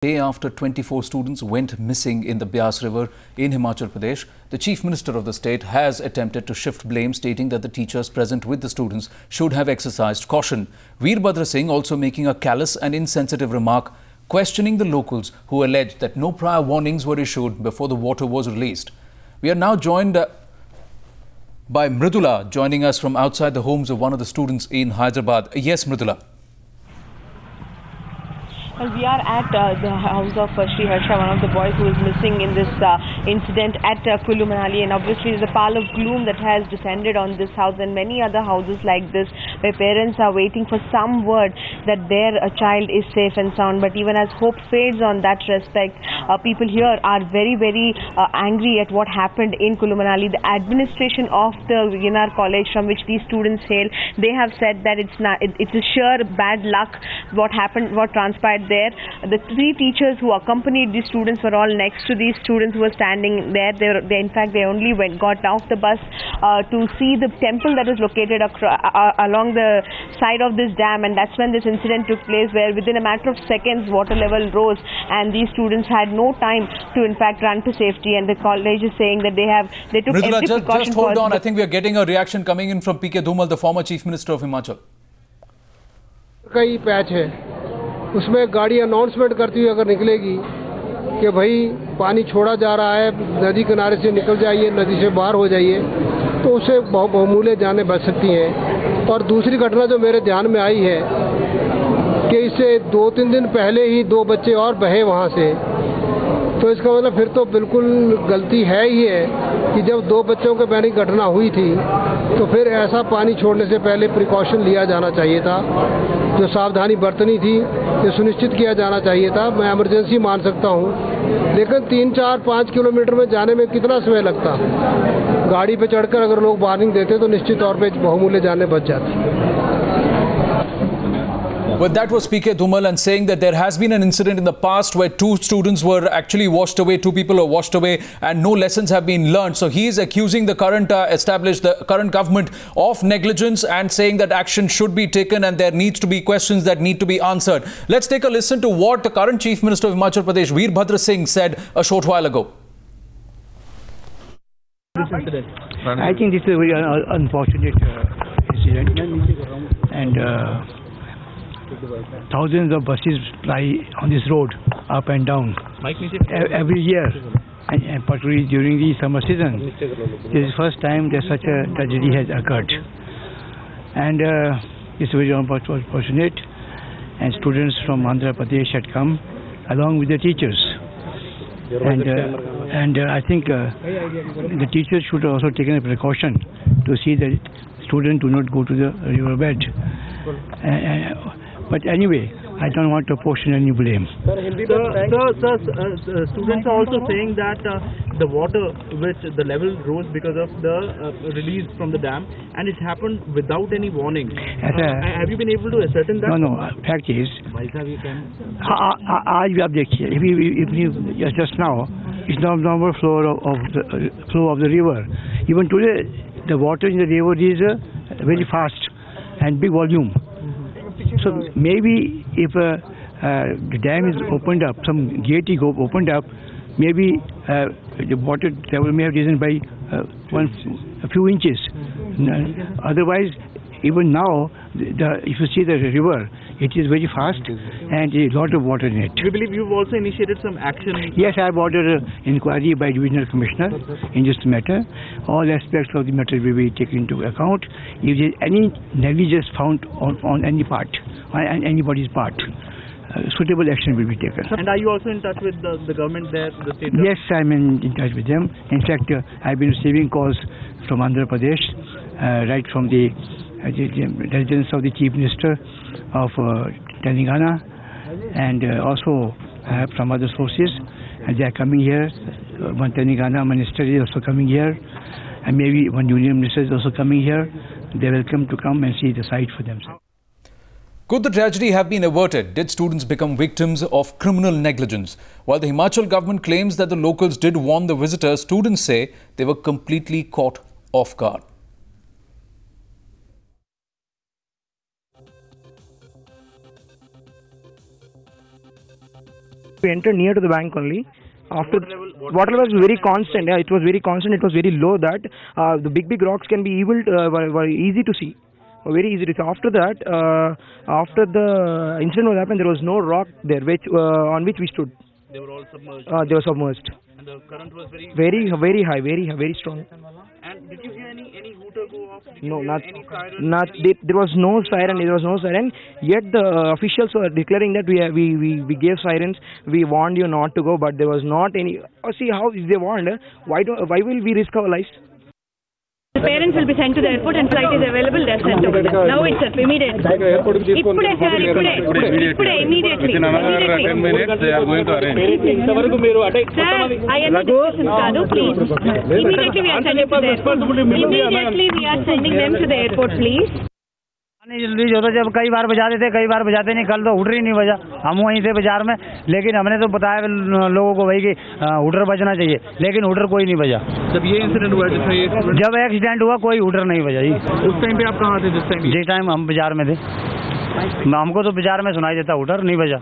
Day after 24 students went missing in the Beas River in Himachal Pradesh, the Chief Minister of the state has attempted to shift blame, stating that the teachers present with the students should have exercised caution. Veerbhadra Singh also making a callous and insensitive remark, questioning the locals who alleged that no prior warnings were issued before the water was released. We are now joined by Mridula, joining us from outside the homes of one of the students in Hyderabad. Yes, Mridula. Well, we are at the house of Sri Harsha, one of the boys who is missing in this incident at Kullu Manali, and obviously there's a pall of gloom that has descended on this house and many other houses like this, where parents are waiting for some word that their child is safe and sound. But even as hope fades on that respect, people here are very angry at what happened in Kullu Manali. The administration of the Ginar College from which these students hail, they have said that it's a sheer bad luck what happened, what transpired there. The three teachers who accompanied these students were all next to these students who were standing there. They in fact, they only got off the bus to see the temple that was located along the side of this dam, and that's when this incident took place, where within a matter of seconds water level rose and these students had no time to in fact run to safety, and the college is saying that they took Mridula, every precaution. Just hold on. I think we are getting a reaction coming in from P.K. Dhumal, the former Chief Minister of Himachal. कई patch है, उसमें गाड़ी announcement करती हुई अगर निकलेगी कि भाई पानी छोड़ा जा रहा है, नदी किनारे से निकल जाइए, नदी से बाहर हो जाइए, तो उससे बहुमूल्य जानें बच सकती हैं। और दूसरी घटना जो मेरे ध्यान में आई है कि इससे 2-3 दिन पहले ही 2 बच्चे और बहे वहाँ से, तो इसका मतलब फिर तो बिल्कुल गलती है ही है कि जब 2 बच्चों के बहने की घटना हुई थी तो फिर ऐसा पानी छोड़ने से पहले प्रिकॉशन लिया जाना चाहिए था, जो सावधानी बरतनी थी ये सुनिश्चित किया जाना चाहिए था। मैं इमरजेंसी मान सकता हूँ, लेकिन 3-4-5 किलोमीटर में जाने में कितना समय लगता, गाड़ी पे चढ़कर अगर लोग वार्निंग देते तो निश्चित तौर पे बहुमूल्य जानें बच जाती। Well, that was P.K. Dhumal, and saying that there has been an incident in the past where 2 students were actually washed away, 2 people were washed away, and no lessons have been learned. So he is accusing the current current government of negligence and saying that action should be taken and there needs to be questions that need to be answered. Let's take a listen to what the current Chief Minister of Himachal Pradesh, Veerbhadra Singh, said a short while ago. I think this is a very unfortunate incident, and thousands of buses ply on this road up and down every year, and particularly during the summer season. This is the first time that such a tragedy has occurred, and it's very unfortunate, and students from Andhra Pradesh had come along with the teachers, and I think the teachers should also take a precaution to see that students do not go to the riverbed. But anyway, I don't want to portion any blame. Students are also saying that the water, which the level rose because of the release from the dam, and it happened without any warning. Have you been able to ascertain that? No. Fact is, आज भी आप देखिए, just now, it's not normal flow of the river. Even today, the water in the river is very fast and big volume. So maybe if the dam is opened up, some gate is opened up, maybe the water level may have risen by a few inches. Otherwise, even now, if you see the river, it is very fast and a lot of water in it. We believe you've also initiated some action. Yes, I have ordered an inquiry by Divisional Commissioner in this matter. All aspects of the matter will be taken into account. If there is any negligence found on any part, on anybody's part, suitable action will be taken. And are you also in touch with the government there, the state government? Yes, I'm in touch with them. In fact, I've been receiving calls from Andhra Pradesh, right from the residence of the Chief Minister of Telangana, and also from other sources, and they are coming here. One Telangana minister is also coming here, and maybe one union minister is also coming here. They are welcome to come and see the site for themselves. Could the tragedy have been averted? Did students become victims of criminal negligence? While the Himachal government claims that the locals did warn the visitors, students say they were completely caught off guard. We entered near to the bank only. After water level was very constant. Yeah, it was very constant. It was very low that the big rocks can be were easy to see. Very easy to see. After that, after the incident was happened, there was no rock there on which we stood. They were all submerged. They were submerged. And the current was very high, very strong. And did you hear any hooter go off? No, there was no siren. Yet the officials were declaring that we gave sirens. We warned you not to go, but there was not any. See how if they warned, why will we risk our lives? The parents will be sent to the airport and flight is available. They're sent over there. Now itself, immediately. Immediately. Within another 10 minutes, they are going to arrange. Sir, I am the please. Immediately we are sending to the airport. Immediately we are sending them to the airport, please. Release होता जब कई बार बजाते थे, कई बार बजाते नहीं। कल तो हुटर ही नहीं बजा। हम वहीं थे बाजार में, लेकिन हमने तो बताया लोगों को भाई कि हुटर बजना चाहिए, लेकिन हुटर कोई नहीं बजा। जब ये इंसिडेंट हुआ, जब एक्सीडेंट हुआ कोई हुटर नहीं बजा जी। उस टाइम पे आप कहाँ थे? जिस टाइम हम बाजार में थे, हमको तो बाजार में सुनाई देता, हुटर नहीं बजा।